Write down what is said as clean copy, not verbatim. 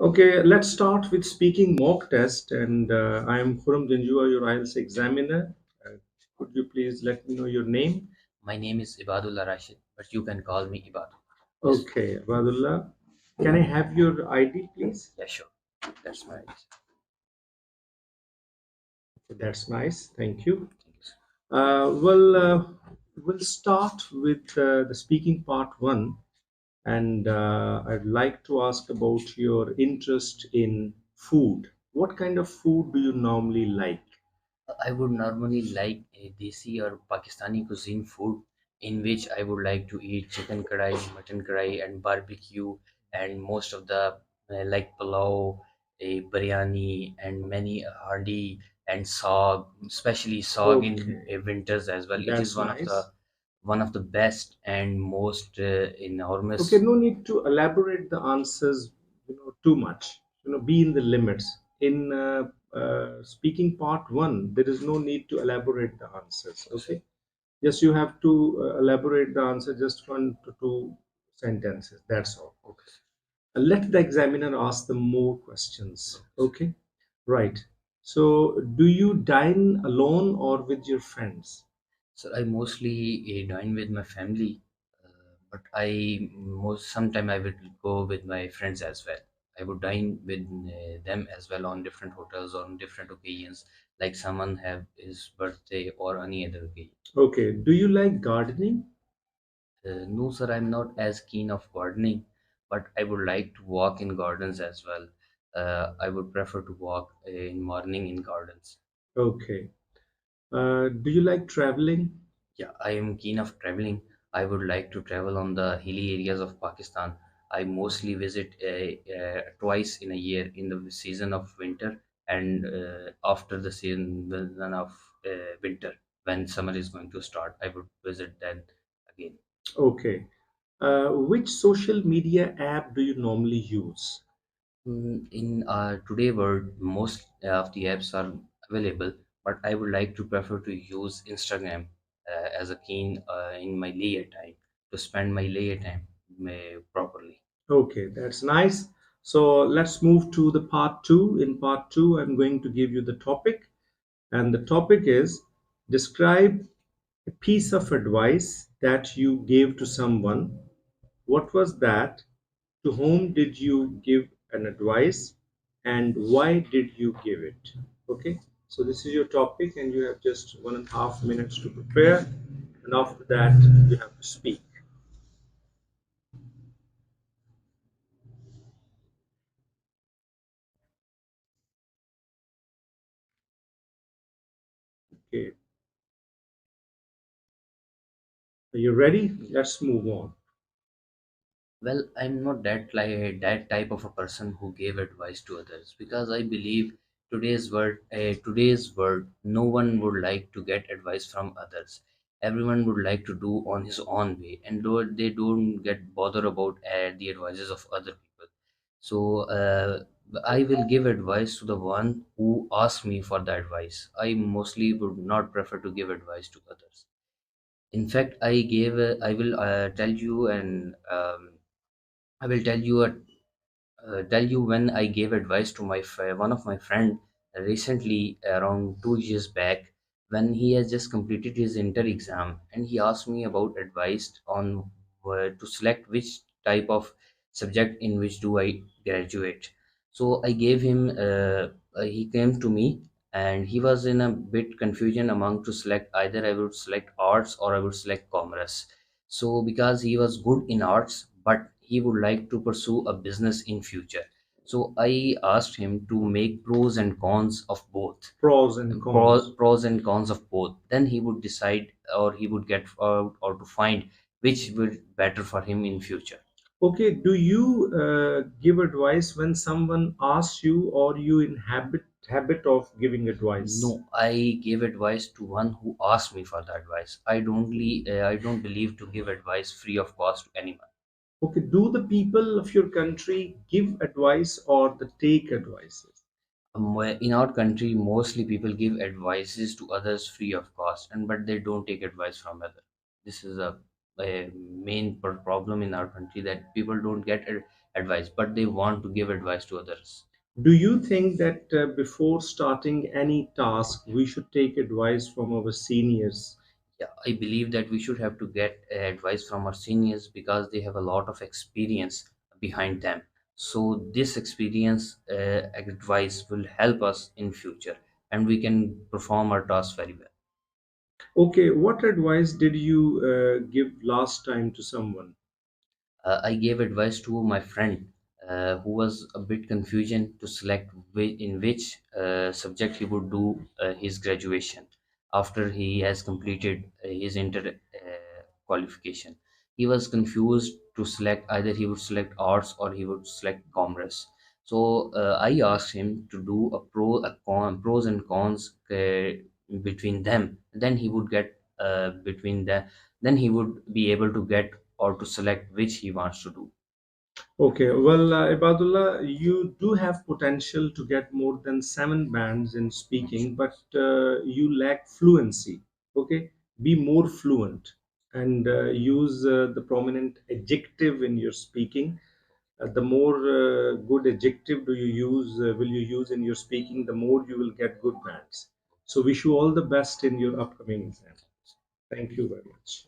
Okay, let's start with speaking mock test. And I am Janjua, your IELTS examiner. Uh, could you please let me know your name? My name is Ibadullah Rashid, but you can call me Ibadu. Yes. Okay, Abadullah. Can I have your ID, please? Yeah, sure. That's my idea. That's nice. Thank you. Thank you, sir. We'll start with the speaking part one. And I'd like to ask about your interest in food. What kind of food do you normally like? I would normally like a desi or Pakistani cuisine food in which I would like to eat chicken kadai, mutton kadai, and barbecue, and most of the like pulao, a biryani, and many hardy and sog, especially sog in Okay, winters as well. It is that's nice. one of the best and most Okay, enormous. no need to elaborate the answers, too much. Be in the limits. In speaking part one, there is no need to elaborate the answers. Okay, yes, you have to elaborate the answer just 1 to 2 sentences. That's all. Okay. Let the examiner ask them more questions. Okay. Okay, right. So, do you dine alone or with your friends? So I mostly dine with my family, but I most sometime I would go with my friends as well. I would dine with them as well on different hotels on different occasions, like someone have his birthday or any other occasion. Okay. Do you like gardening? No, sir, I'm not as keen of gardening, but I would like to walk in gardens as well. I would prefer to walk in morning in gardens. Okay. Do you like traveling? Yeah, I am keen of traveling. I would like to travel on the hilly areas of Pakistan. I mostly visit twice in a year in the season of winter and after the season of winter when summer is going to start. I would visit then again. Okay. Which social media app do you normally use? In today world, most of the apps are available, but I would like to prefer to use Instagram as a keen in my leisure time to spend my leisure time properly. Okay, that's nice. So let's move to the part two. In part two, I'm going to give you the topic, and the topic is describe a piece of advice that you gave to someone. What was that? To whom did you give an advice, and why did you give it? Okay, so this is your topic, and you have just 1.5 minutes to prepare, and after that, you have to speak. Okay, are you ready? Let's move on. Well, I'm not that type of a person who gave advice to others because I believe today's world, no one would like to get advice from others. Everyone would like to do on his own way, and though they don't get bother about the advices of other people. So I will give advice to the one who asks me for the advice. I mostly would not prefer to give advice to others. In fact, I will tell you and. I will tell you when I gave advice to one of my friend recently around 2 years back when he has just completed his inter exam and he asked me about advice on to select which type of subject in which do I graduate. So I gave him. He came to me and he was in a bit confusion among to select either I would select arts or I would select commerce. So because he was good in arts but he would like to pursue a business in future, so I asked him to make pros and cons of both. Pros and cons. Pros and cons of both, then he would decide or he would get out or to find which will better for him in future. Okay, do you give advice when someone asks you, or you in habit of giving advice? No, I gave advice to one who asked me for the advice. I don't believe to give advice free of cost to anyone. Okay, do the people of your country give advice or the take advices? In our country, mostly people give advices to others free of cost, and but they don't take advice from others. This is a main problem in our country that people don't get advice, but they want to give advice to others. Do you think that before starting any task, we should take advice from our seniors? Yeah, I believe that we should have to get advice from our seniors because they have a lot of experience behind them. So this experience advice will help us in future, and we can perform our task very well. Okay, what advice did you give last time to someone? I gave advice to my friend who was a bit confusion to select in which subject he would do his graduation after he has completed his inter qualification. He was confused to select either he would select arts or he would select commerce. So I asked him to do pros and cons between them. Then he would get between the then he would be able to get or to select which he wants to do. Okay, well, Ibadullah, you do have potential to get more than 7 bands in speaking, but you lack fluency. Okay, be more fluent and use the prominent adjective in your speaking. The more good adjective will you use in your speaking, the more you will get good bands. So, wish you all the best in your upcoming exam. Thank you very much.